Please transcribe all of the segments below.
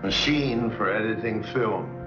machine for editing film.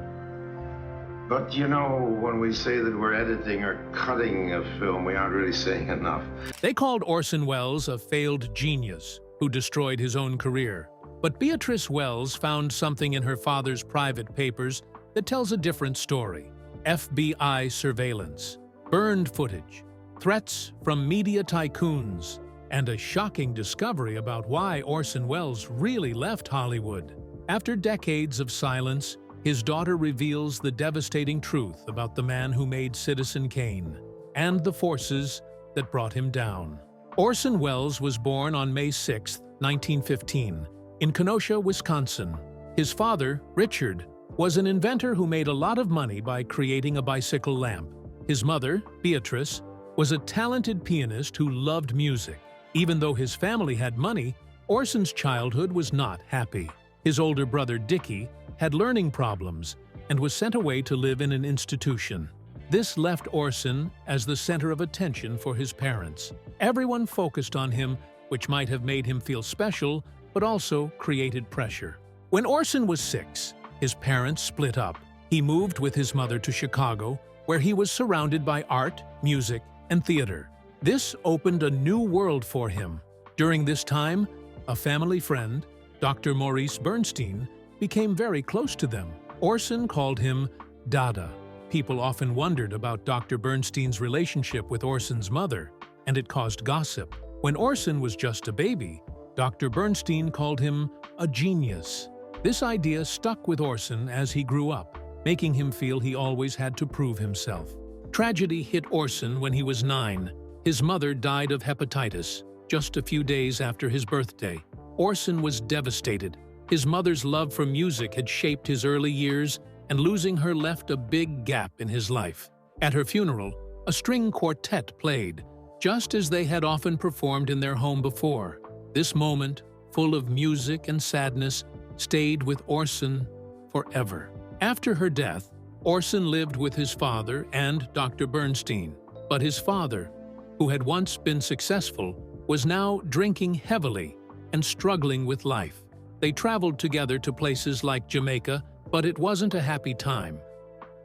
But you know, when we say that we're editing or cutting a film, we aren't really saying enough. They called Orson Welles a failed genius who destroyed his own career. But Beatrice Welles found something in her father's private papers that tells a different story. FBI surveillance, burned footage, threats from media tycoons, and a shocking discovery about why Orson Welles really left Hollywood. After decades of silence, his daughter reveals the devastating truth about the man who made Citizen Kane and the forces that brought him down. Orson Welles was born on May 6, 1915, in Kenosha, Wisconsin. His father, Richard, was an inventor who made a lot of money by creating a bicycle lamp. His mother, Beatrice, was a talented pianist who loved music. Even though his family had money, Orson's childhood was not happy. His older brother, Dickie, had learning problems and was sent away to live in an institution. This left Orson as the center of attention for his parents. Everyone focused on him, which might have made him feel special, but also created pressure. When Orson was 6, his parents split up. He moved with his mother to Chicago, where he was surrounded by art, music, and theater. This opened a new world for him. During this time, a family friend, Dr. Maurice Bernstein, became very close to them. Orson called him Dada. People often wondered about Dr. Bernstein's relationship with Orson's mother, and it caused gossip. When Orson was just a baby, Dr. Bernstein called him a genius. This idea stuck with Orson as he grew up, making him feel he always had to prove himself. Tragedy hit Orson when he was 9. His mother died of hepatitis just a few days after his birthday. Orson was devastated. His mother's love for music had shaped his early years, and losing her left a big gap in his life. At her funeral, a string quartet played, just as they had often performed in their home before. This moment, full of music and sadness, stayed with Orson forever. After her death, Orson lived with his father and Dr. Bernstein. But his father, who had once been successful, was now drinking heavily and struggling with life. They traveled together to places like Jamaica, but it wasn't a happy time.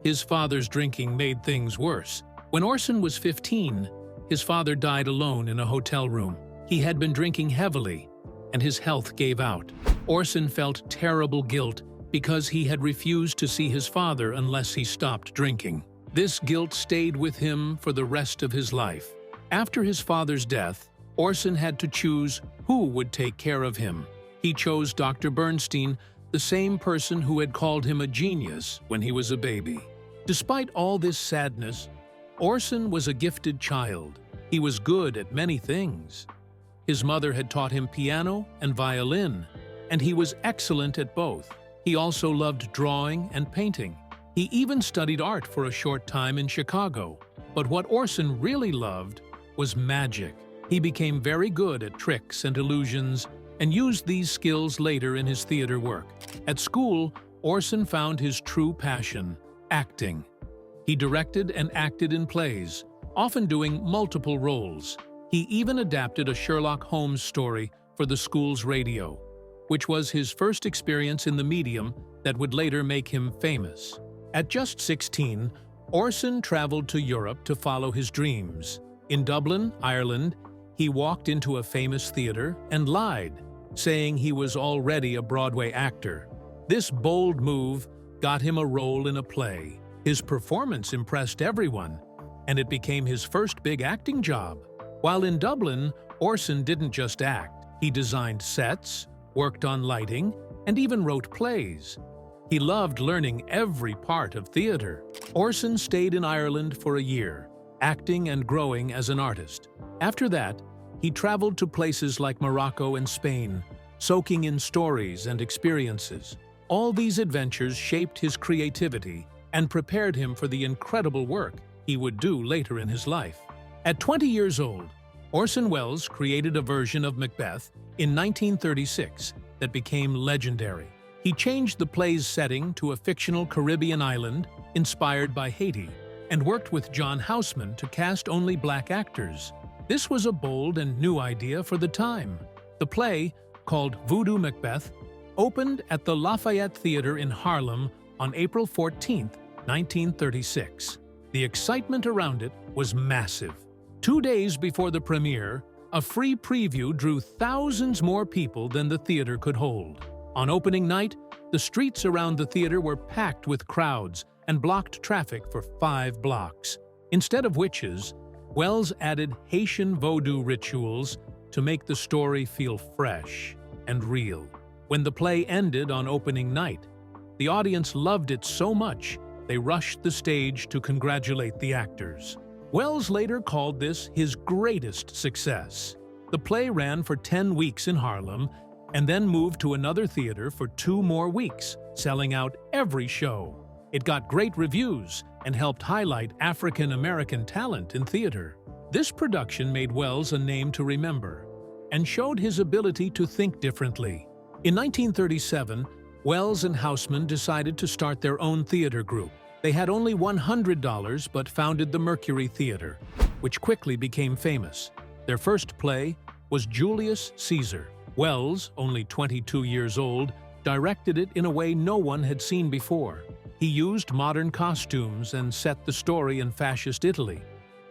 His father's drinking made things worse. When Orson was 15, his father died alone in a hotel room. He had been drinking heavily, and his health gave out. Orson felt terrible guilt because he had refused to see his father unless he stopped drinking. This guilt stayed with him for the rest of his life. After his father's death, Orson had to choose who would take care of him. He chose Dr. Bernstein, the same person who had called him a genius when he was a baby. Despite all this sadness, Orson was a gifted child. He was good at many things. His mother had taught him piano and violin, and he was excellent at both. He also loved drawing and painting. He even studied art for a short time in Chicago. But what Orson really loved was magic. He became very good at tricks and illusions and used these skills later in his theater work. At school, Orson found his true passion, acting. He directed and acted in plays, often doing multiple roles. He even adapted a Sherlock Holmes story for the school's radio, which was his first experience in the medium that would later make him famous. At just 16, Orson traveled to Europe to follow his dreams. In Dublin, Ireland, he walked into a famous theater and lied, saying he was already a Broadway actor. This bold move got him a role in a play. His performance impressed everyone, and it became his first big acting job. While in Dublin, Orson didn't just act. He designed sets, worked on lighting, and even wrote plays. He loved learning every part of theater. Orson stayed in Ireland for a year, acting and growing as an artist. After that, he traveled to places like Morocco and Spain, soaking in stories and experiences. All these adventures shaped his creativity and prepared him for the incredible work he would do later in his life. At 20 years old, Orson Welles created a version of Macbeth in 1936 that became legendary. He changed the play's setting to a fictional Caribbean island inspired by Haiti and worked with John Houseman to cast only black actors. This was a bold and new idea for the time. The play, called Voodoo Macbeth, opened at the Lafayette Theater in Harlem on April 14, 1936. The excitement around it was massive. 2 days before the premiere, a free preview drew thousands more people than the theater could hold. On opening night, the streets around the theater were packed with crowds and blocked traffic for 5 blocks. Instead of witches, Welles added Haitian voodoo rituals to make the story feel fresh and real. When the play ended on opening night, the audience loved it so much they rushed the stage to congratulate the actors. Welles later called this his greatest success. The play ran for 10 weeks in Harlem and then moved to another theater for 2 more weeks, selling out every show. It got great reviews and helped highlight African-American talent in theater. This production made Welles a name to remember and showed his ability to think differently. In 1937, Welles and Houseman decided to start their own theater group. They had only $100 but founded the Mercury Theater, which quickly became famous. Their first play was Julius Caesar. Welles, only 22 years old, directed it in a way no one had seen before. He used modern costumes and set the story in fascist Italy,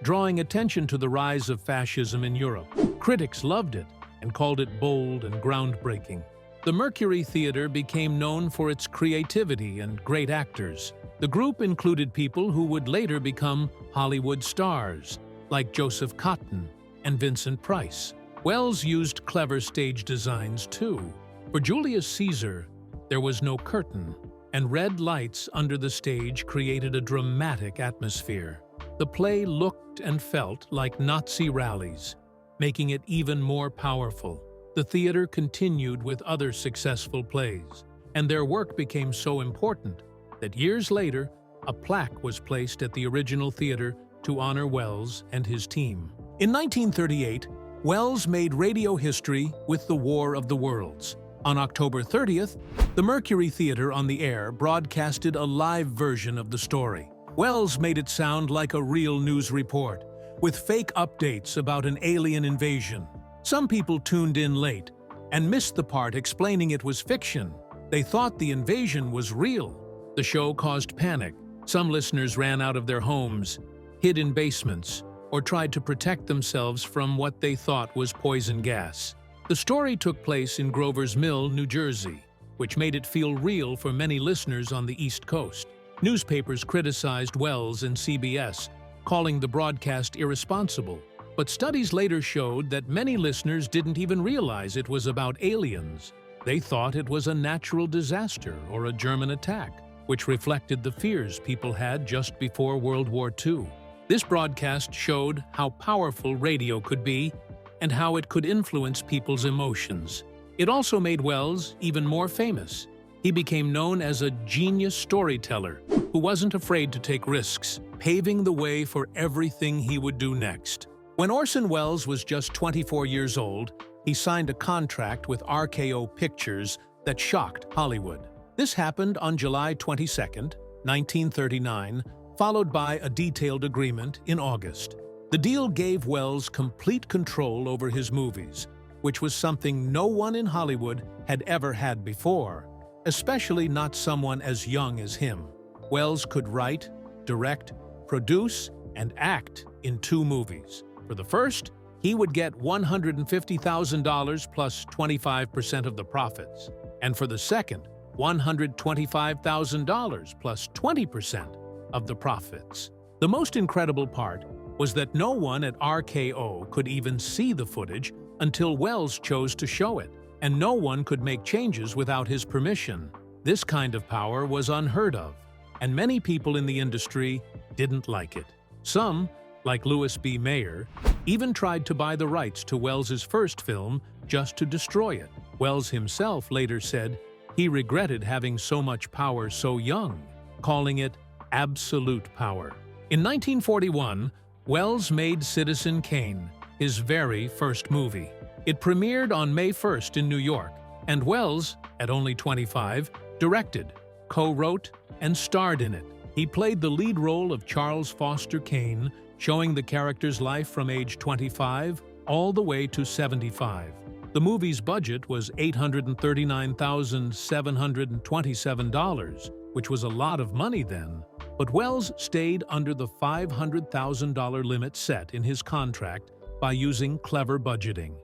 drawing attention to the rise of fascism in Europe. Critics loved it and called it bold and groundbreaking. The Mercury Theater became known for its creativity and great actors. The group included people who would later become Hollywood stars, like Joseph Cotten and Vincent Price. Welles used clever stage designs too. For Julius Caesar, there was no curtain, and red lights under the stage created a dramatic atmosphere. The play looked and felt like Nazi rallies, making it even more powerful. The theater continued with other successful plays, and their work became so important that years later, a plaque was placed at the original theater to honor Welles and his team. In 1938, Welles made radio history with The War of the Worlds. On October 30th, the Mercury Theater on the air broadcasted a live version of the story. Welles made it sound like a real news report, with fake updates about an alien invasion. Some people tuned in late and missed the part explaining it was fiction. They thought the invasion was real. The show caused panic. Some listeners ran out of their homes, hid in basements, or tried to protect themselves from what they thought was poison gas. The story took place in Grover's Mill, New Jersey, which made it feel real for many listeners on the East Coast. Newspapers criticized Welles and CBS, calling the broadcast irresponsible. But studies later showed that many listeners didn't even realize it was about aliens. They thought it was a natural disaster or a German attack, which reflected the fears people had just before World War II. This broadcast showed how powerful radio could be and how it could influence people's emotions. It also made Welles even more famous. He became known as a genius storyteller who wasn't afraid to take risks, paving the way for everything he would do next. When Orson Welles was just 24 years old, he signed a contract with RKO Pictures that shocked Hollywood. This happened on July 22, 1939, followed by a detailed agreement in August. The deal gave Welles complete control over his movies, which was something no one in Hollywood had ever had before, especially not someone as young as him. Welles could write, direct, produce, and act in 2 movies. For the first, he would get $150,000 plus 25% of the profits. And for the second, $125,000 plus 20% of the profits. The most incredible part was that no one at RKO could even see the footage until Welles chose to show it, and no one could make changes without his permission. This kind of power was unheard of, and many people in the industry didn't like it. Some, like Louis B. Mayer, even tried to buy the rights to Welles's first film just to destroy it. Welles himself later said he regretted having so much power so young, calling it absolute power. In 1941, Welles made Citizen Kane, his very first movie. It premiered on May 1st in New York, and Welles, at only 25, directed, co-wrote, and starred in it. He played the lead role of Charles Foster Kane, showing the character's life from age 25 all the way to 75. The movie's budget was $839,727, which was a lot of money then, but Welles stayed under the $500,000 limit set in his contract by using clever budgeting.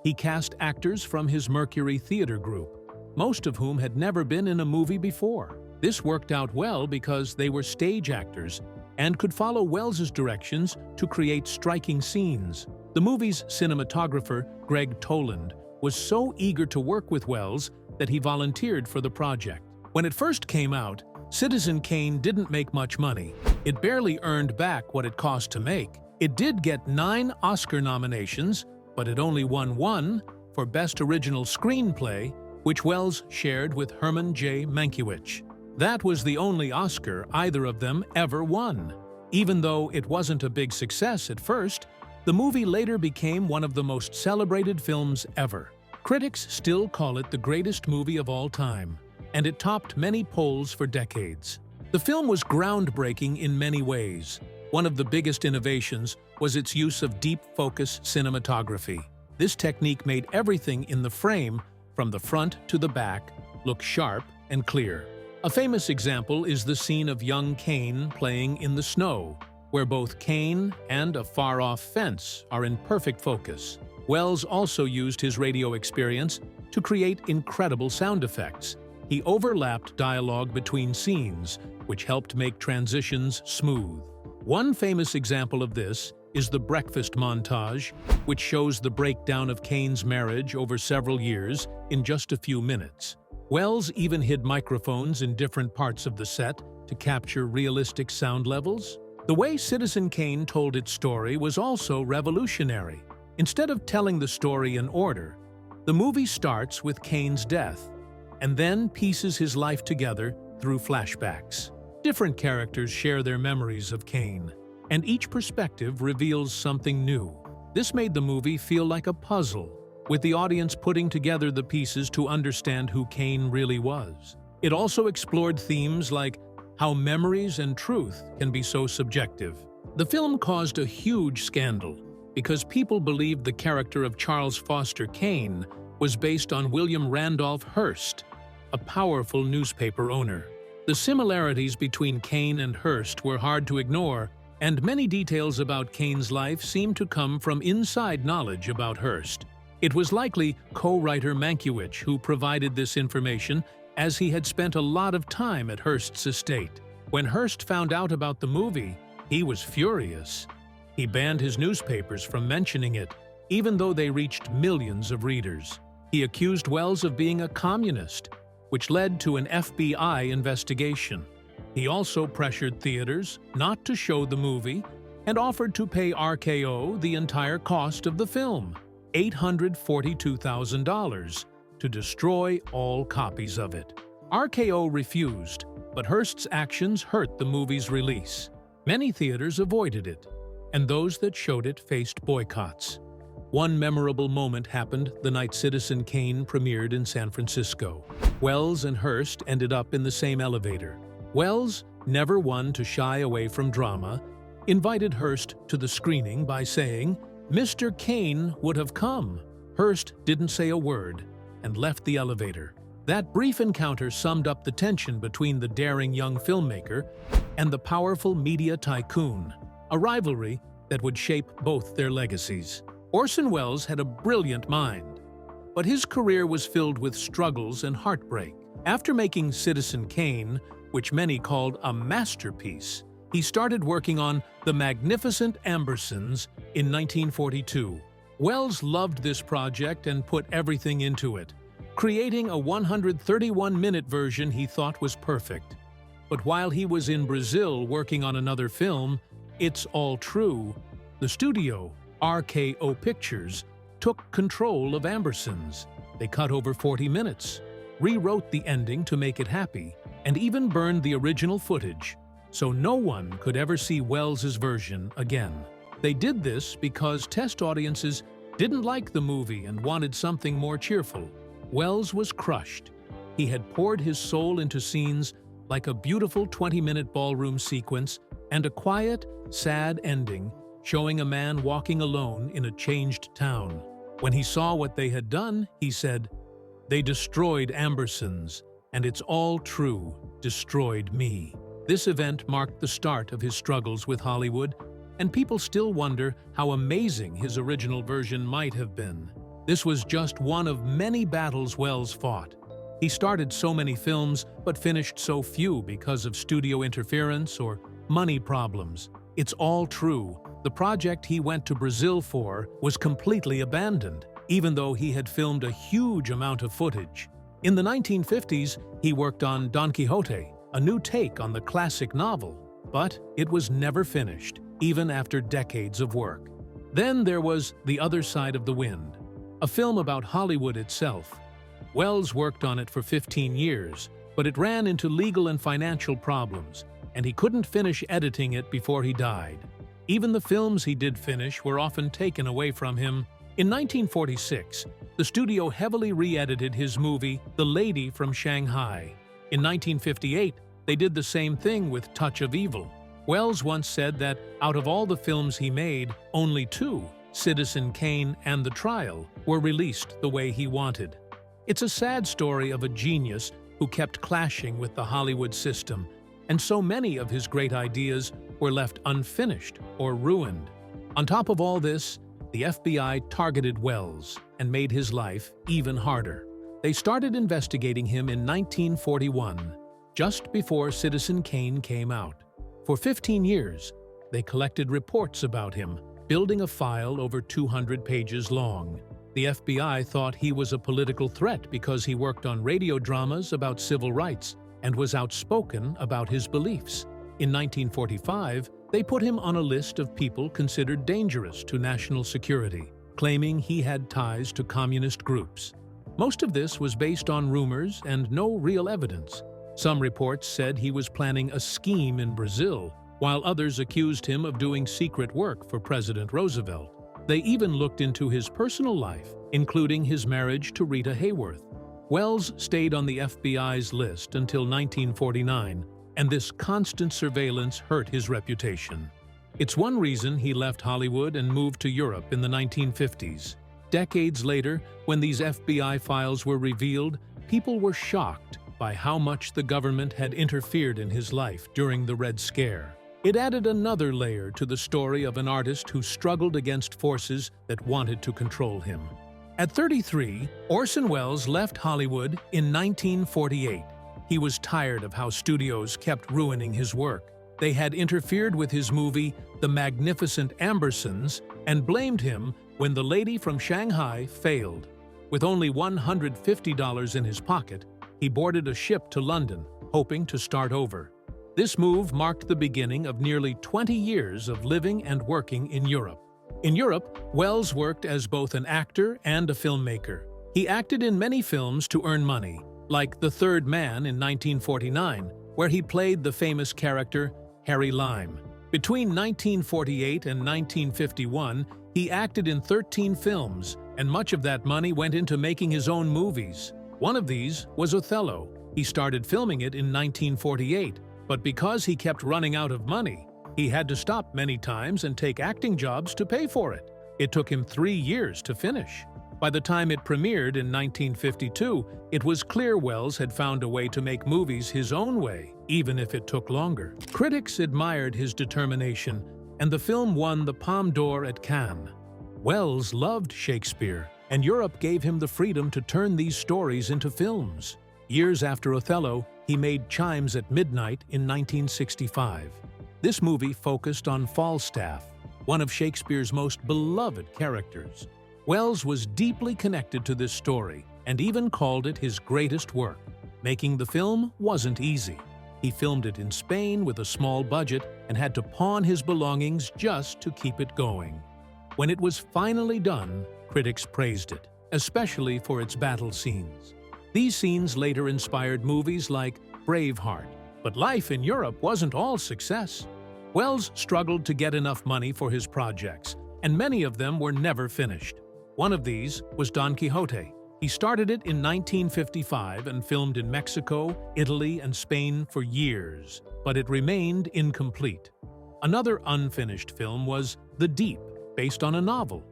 He cast actors from his Mercury Theater group, most of whom had never been in a movie before. This worked out well because they were stage actors and could follow Welles's directions to create striking scenes. The movie's cinematographer, Greg Toland, was so eager to work with Welles that he volunteered for the project. When it first came out, Citizen Kane didn't make much money. It barely earned back what it cost to make. It did get 9 Oscar nominations, but it only won 1 for Best Original Screenplay, which Welles shared with Herman J. Mankiewicz. That was the only Oscar either of them ever won. Even though it wasn't a big success at first, the movie later became one of the most celebrated films ever. Critics still call it the greatest movie of all time, and it topped many polls for decades. The film was groundbreaking in many ways. One of the biggest innovations was its use of deep focus cinematography. This technique made everything in the frame, from the front to the back, look sharp and clear. A famous example is the scene of young Kane playing in the snow, where both Kane and a far-off fence are in perfect focus. Welles also used his radio experience to create incredible sound effects. He overlapped dialogue between scenes, which helped make transitions smooth. One famous example of this is the breakfast montage, which shows the breakdown of Kane's marriage over several years in just a few minutes. Welles even hid microphones in different parts of the set to capture realistic sound levels. The way Citizen Kane told its story was also revolutionary. Instead of telling the story in order, the movie starts with Kane's death and then pieces his life together through flashbacks. Different characters share their memories of Kane, and each perspective reveals something new. This made the movie feel like a puzzle, with the audience putting together the pieces to understand who Kane really was. It also explored themes like how memories and truth can be so subjective. The film caused a huge scandal because people believed the character of Charles Foster Kane was based on William Randolph Hearst, a powerful newspaper owner. The similarities between Kane and Hearst were hard to ignore, and many details about Kane's life seemed to come from inside knowledge about Hearst. It was likely co-writer Mankiewicz who provided this information, as he had spent a lot of time at Hearst's estate. When Hearst found out about the movie, he was furious. He banned his newspapers from mentioning it, even though they reached millions of readers. He accused Welles of being a communist, which led to an FBI investigation. He also pressured theaters not to show the movie and offered to pay RKO the entire cost of the film, $842,000, to destroy all copies of it. RKO refused, but Hearst's actions hurt the movie's release. Many theaters avoided it, and those that showed it faced boycotts. One memorable moment happened the night Citizen Kane premiered in San Francisco. Welles and Hearst ended up in the same elevator. Welles, never one to shy away from drama, invited Hearst to the screening by saying, "Mr. Kane would have come." Hearst didn't say a word and left the elevator. That brief encounter summed up the tension between the daring young filmmaker and the powerful media tycoon, a rivalry that would shape both their legacies. Orson Welles had a brilliant mind, but his career was filled with struggles and heartbreak. After making Citizen Kane, which many called a masterpiece, he started working on The Magnificent Ambersons in 1942. Welles loved this project and put everything into it, creating a 131-minute version he thought was perfect. But while he was in Brazil working on another film, It's All True, the studio, RKO Pictures, took control of Ambersons. They cut over 40 minutes, rewrote the ending to make it happy, and even burned the original footage, so no one could ever see Welles's version again. They did this because test audiences didn't like the movie and wanted something more cheerful. Welles was crushed. He had poured his soul into scenes like a beautiful 20-minute ballroom sequence and a quiet, sad ending showing a man walking alone in a changed town. When he saw what they had done, he said, "They destroyed Ambersons, and it's all true, destroyed me." This event marked the start of his struggles with Hollywood, and people still wonder how amazing his original version might have been. This was just one of many battles Welles fought. He started so many films, but finished so few because of studio interference or money problems. It's all true. The project he went to Brazil for was completely abandoned, even though he had filmed a huge amount of footage. In the 1950s, he worked on Don Quixote, a new take on the classic novel, but it was never finished, even after decades of work. Then there was The Other Side of the Wind, a film about Hollywood itself. Welles worked on it for 15 years, but it ran into legal and financial problems, and he couldn't finish editing it before he died. Even the films he did finish were often taken away from him. In 1946, the studio heavily re-edited his movie The Lady from Shanghai. In 1958, they did the same thing with Touch of Evil. Welles once said that out of all the films he made, only two, Citizen Kane and The Trial, were released the way he wanted. It's a sad story of a genius who kept clashing with the Hollywood system, and so many of his great ideas were left unfinished or ruined. On top of all this, the FBI targeted Welles and made his life even harder. They started investigating him in 1941, just before Citizen Kane came out. For 15 years, they collected reports about him, building a file over 200 pages long. The FBI thought he was a political threat because he worked on radio dramas about civil rights and was outspoken about his beliefs. In 1945, they put him on a list of people considered dangerous to national security, claiming he had ties to communist groups. Most of this was based on rumors and no real evidence. Some reports said he was planning a scheme in Brazil, while others accused him of doing secret work for President Roosevelt. They even looked into his personal life, including his marriage to Rita Hayworth. Welles stayed on the FBI's list until 1949, and this constant surveillance hurt his reputation. It's one reason he left Hollywood and moved to Europe in the 1950s. Decades later, when these FBI files were revealed, people were shocked by how much the government had interfered in his life during the Red Scare. It added another layer to the story of an artist who struggled against forces that wanted to control him. At 33, Orson Welles left Hollywood in 1948. He was tired of how studios kept ruining his work. They had interfered with his movie, The Magnificent Ambersons, and blamed him when The Lady from Shanghai failed. With only $150 in his pocket, he boarded a ship to London, hoping to start over. This move marked the beginning of nearly 20 years of living and working in Europe. In Europe, Welles worked as both an actor and a filmmaker. He acted in many films to earn money, like The Third Man in 1949, where he played the famous character Harry Lime. Between 1948 and 1951, he acted in 13 films, and much of that money went into making his own movies. One of these was Othello. He started filming it in 1948, but because he kept running out of money, he had to stop many times and take acting jobs to pay for it. It took him 3 years to finish. By the time it premiered in 1952, it was clear Welles had found a way to make movies his own way, even if it took longer. Critics admired his determination, and the film won the Palme d'Or at Cannes. Welles loved Shakespeare, and Europe gave him the freedom to turn these stories into films. Years after Othello, he made Chimes at Midnight in 1965. This movie focused on Falstaff, one of Shakespeare's most beloved characters. Welles was deeply connected to this story and even called it his greatest work. Making the film wasn't easy. He filmed it in Spain with a small budget and had to pawn his belongings just to keep it going. When it was finally done, critics praised it, especially for its battle scenes. These scenes later inspired movies like Braveheart. But life in Europe wasn't all success. Welles struggled to get enough money for his projects, and many of them were never finished. One of these was Don Quixote. He started it in 1955 and filmed in Mexico, Italy, and Spain for years, but it remained incomplete. Another unfinished film was The Deep, based on a novel.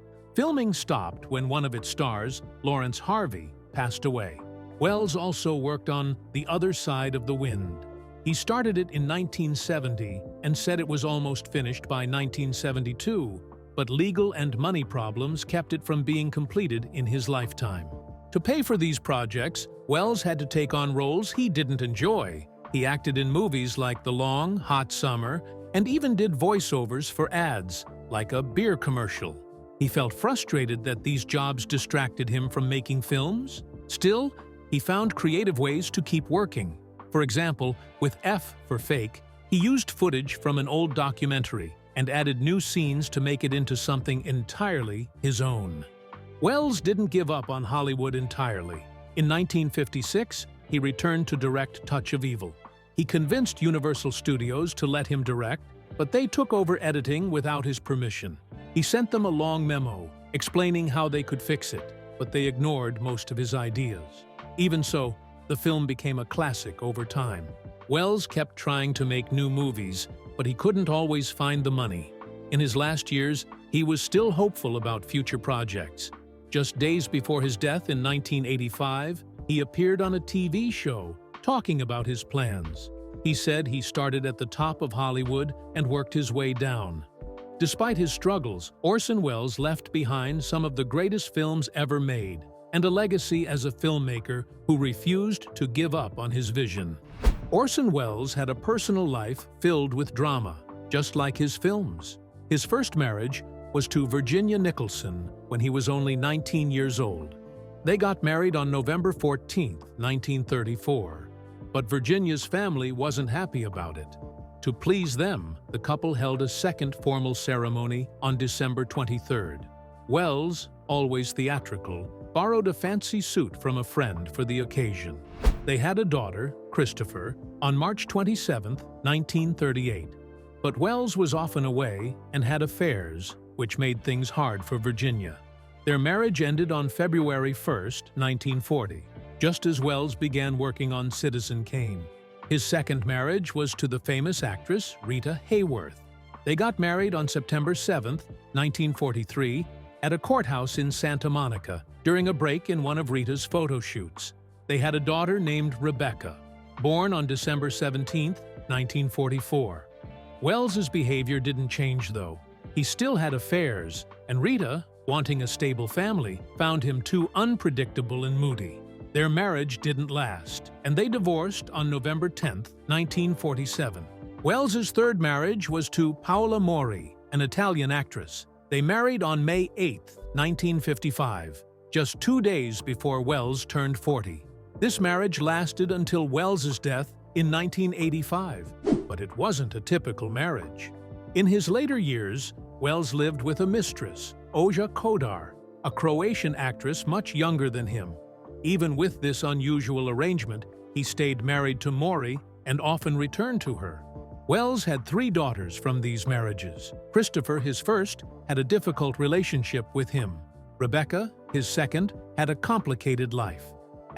Filming stopped when one of its stars, Lawrence Harvey, passed away. Welles also worked on The Other Side of the Wind. He started it in 1970 and said it was almost finished by 1972, but legal and money problems kept it from being completed in his lifetime. To pay for these projects, Welles had to take on roles he didn't enjoy. He acted in movies like The Long, Hot Summer, and even did voiceovers for ads, like a beer commercial. He felt frustrated that these jobs distracted him from making films. Still, he found creative ways to keep working. For example, with F for Fake, he used footage from an old documentary and added new scenes to make it into something entirely his own. Welles didn't give up on Hollywood entirely. In 1956, he returned to direct Touch of Evil. He convinced Universal Studios to let him direct, but they took over editing without his permission. He sent them a long memo explaining how they could fix it, but they ignored most of his ideas. Even so, the film became a classic over time. Welles kept trying to make new movies, but he couldn't always find the money. In his last years, he was still hopeful about future projects. Just days before his death in 1985, he appeared on a TV show talking about his plans. He said he started at the top of Hollywood and worked his way down. Despite his struggles, Orson Welles left behind some of the greatest films ever made, and a legacy as a filmmaker who refused to give up on his vision. Orson Welles had a personal life filled with drama, just like his films. His first marriage was to Virginia Nicholson when he was only 19 years old. They got married on November 14, 1934. But Virginia's family wasn't happy about it. To please them, the couple held a second formal ceremony on December 23rd. Welles, always theatrical, borrowed a fancy suit from a friend for the occasion. They had a daughter, Christopher, on March 27, 1938. But Welles was often away and had affairs, which made things hard for Virginia. Their marriage ended on February 1, 1940, just as Welles began working on Citizen Kane. His second marriage was to the famous actress Rita Hayworth. They got married on September 7, 1943, at a courthouse in Santa Monica during a break in one of Rita's photo shoots. They had a daughter named Rebecca, born on December 17, 1944. Welles's behavior didn't change, though. He still had affairs, and Rita, wanting a stable family, found him too unpredictable and moody. Their marriage didn't last, and they divorced on November 10, 1947. Welles's third marriage was to Paola Mori, an Italian actress. They married on May 8, 1955, just 2 days before Welles turned 40. This marriage lasted until Welles's death in 1985, but it wasn't a typical marriage. In his later years, Welles lived with a mistress, Oja Kodar, a Croatian actress much younger than him. Even with this unusual arrangement, he stayed married to Mori and often returned to her. Welles had 3 daughters from these marriages. Christopher, his first, had a difficult relationship with him. Rebecca, his second, had a complicated life.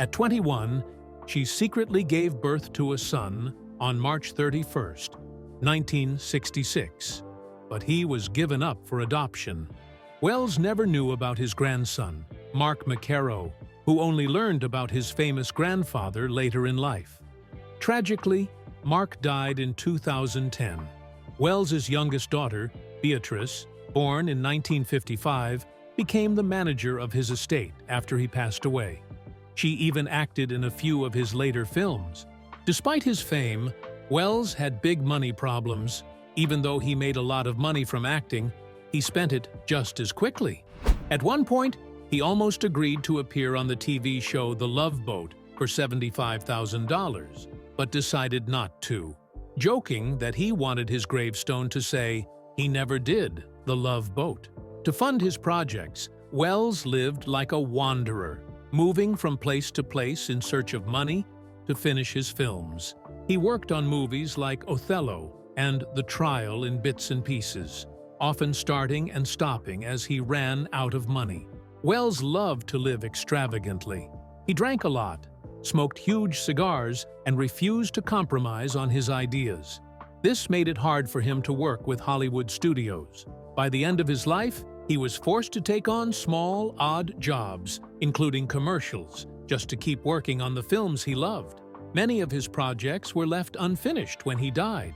At 21, she secretly gave birth to a son on March 31, 1966. But he was given up for adoption. Welles never knew about his grandson, Mark McCarrow, who only learned about his famous grandfather later in life. Tragically, Mark died in 2010. Welles's youngest daughter, Beatrice, born in 1955, became the manager of his estate after he passed away. She even acted in a few of his later films. Despite his fame, Welles had big money problems. Even though he made a lot of money from acting, he spent it just as quickly. At one point, he almost agreed to appear on the TV show The Love Boat for $75,000, but decided not to, joking that he wanted his gravestone to say, "He never did The Love Boat." To fund his projects, Welles lived like a wanderer, moving from place to place in search of money to finish his films. He worked on movies like Othello and The Trial in bits and pieces, often starting and stopping as he ran out of money. Welles loved to live extravagantly. He drank a lot, smoked huge cigars, and refused to compromise on his ideas. This made it hard for him to work with Hollywood studios. By the end of his life, he was forced to take on small, odd jobs, including commercials, just to keep working on the films he loved. Many of his projects were left unfinished when he died.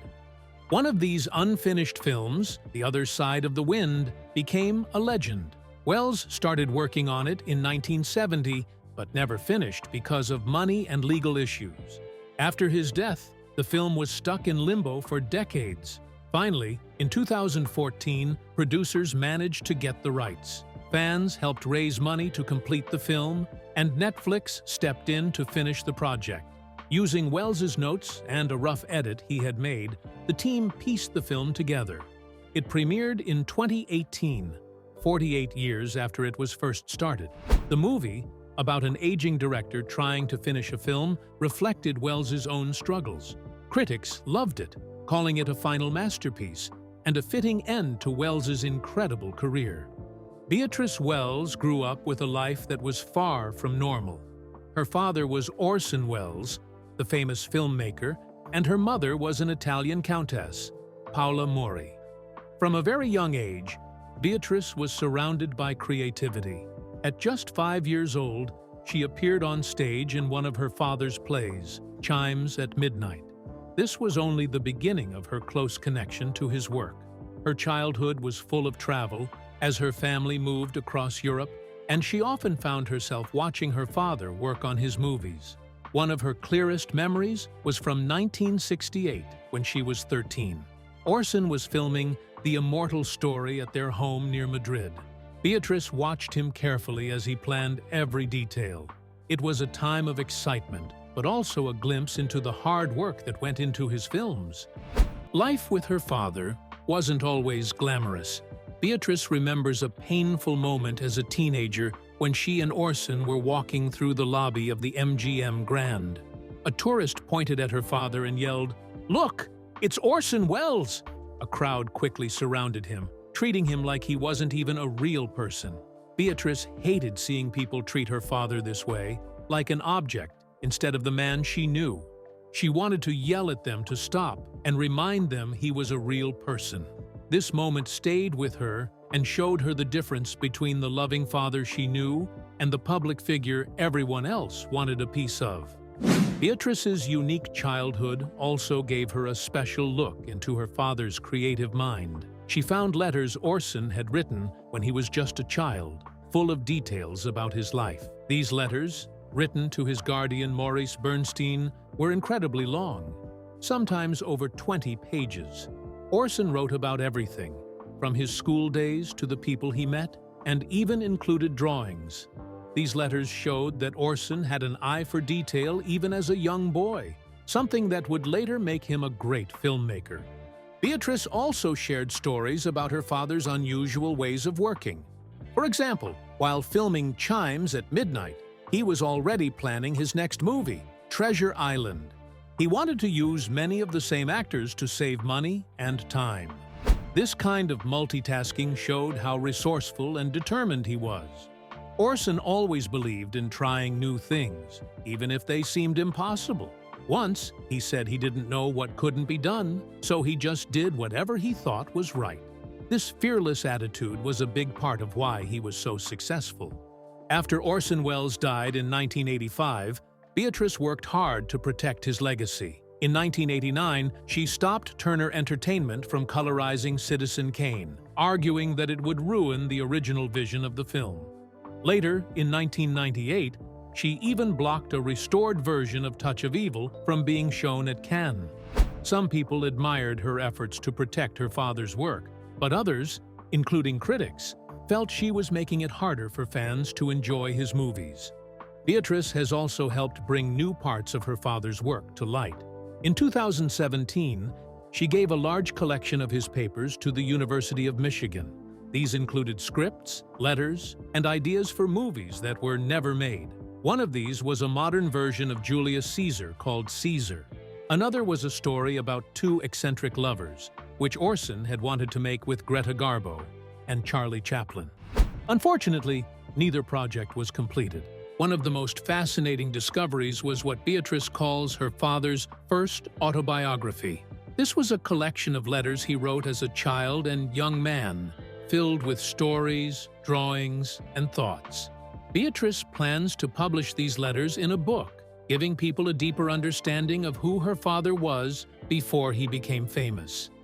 One of these unfinished films, The Other Side of the Wind, became a legend. Welles started working on it in 1970, but never finished because of money and legal issues. After his death, the film was stuck in limbo for decades. Finally, in 2014, producers managed to get the rights. Fans helped raise money to complete the film, and Netflix stepped in to finish the project. Using Welles's notes and a rough edit he had made, the team pieced the film together. It premiered in 2018, 48 years after it was first started. The movie, about an aging director trying to finish a film, reflected Welles's own struggles. Critics loved it, calling it a final masterpiece and a fitting end to Welles's incredible career. Beatrice Welles grew up with a life that was far from normal. Her father was Orson Welles, the famous filmmaker, and her mother was an Italian countess, Paola Mori. From a very young age, Beatrice was surrounded by creativity. At just 5 years old, she appeared on stage in one of her father's plays, Chimes at Midnight. This was only the beginning of her close connection to his work. Her childhood was full of travel as her family moved across Europe, and she often found herself watching her father work on his movies. One of her clearest memories was from 1968, when she was 13. Orson was filming The Immortal Story at their home near Madrid. Beatrice watched him carefully as he planned every detail. It was a time of excitement, but also a glimpse into the hard work that went into his films. Life with her father wasn't always glamorous. Beatrice remembers a painful moment as a teenager when she and Orson were walking through the lobby of the MGM Grand. A tourist pointed at her father and yelled, "Look, it's Orson Welles!" A crowd quickly surrounded him, treating him like he wasn't even a real person. Beatrice hated seeing people treat her father this way, like an object, instead of the man she knew. She wanted to yell at them to stop and remind them he was a real person. This moment stayed with her and showed her the difference between the loving father she knew and the public figure everyone else wanted a piece of. Beatrice's unique childhood also gave her a special look into her father's creative mind. She found letters Orson had written when he was just a child, full of details about his life. These letters, written to his guardian Maurice Bernstein, were incredibly long, sometimes over 20 pages. Orson wrote about everything, from his school days to the people he met, and even included drawings. These letters showed that Orson had an eye for detail even as a young boy, something that would later make him a great filmmaker. Beatrice also shared stories about her father's unusual ways of working. For example, while filming Chimes at Midnight, he was already planning his next movie, Treasure Island. He wanted to use many of the same actors to save money and time. This kind of multitasking showed how resourceful and determined he was. Orson always believed in trying new things, even if they seemed impossible. Once, he said he didn't know what couldn't be done, so he just did whatever he thought was right. This fearless attitude was a big part of why he was so successful. After Orson Welles died in 1985, Beatrice worked hard to protect his legacy. In 1989, she stopped Turner Entertainment from colorizing Citizen Kane, arguing that it would ruin the original vision of the film. Later, in 1998, she even blocked a restored version of Touch of Evil from being shown at Cannes. Some people admired her efforts to protect her father's work, but others, including critics, felt she was making it harder for fans to enjoy his movies. Beatrice has also helped bring new parts of her father's work to light. In 2017, she gave a large collection of his papers to the University of Michigan. These included scripts, letters, and ideas for movies that were never made. One of these was a modern version of Julius Caesar called Caesar. Another was a story about two eccentric lovers, which Orson had wanted to make with Greta Garbo and Charlie Chaplin. Unfortunately, neither project was completed. One of the most fascinating discoveries was what Beatrice calls her father's first autobiography. This was a collection of letters he wrote as a child and young man, filled with stories, drawings, and thoughts. Beatrice plans to publish these letters in a book, giving people a deeper understanding of who her father was before he became famous.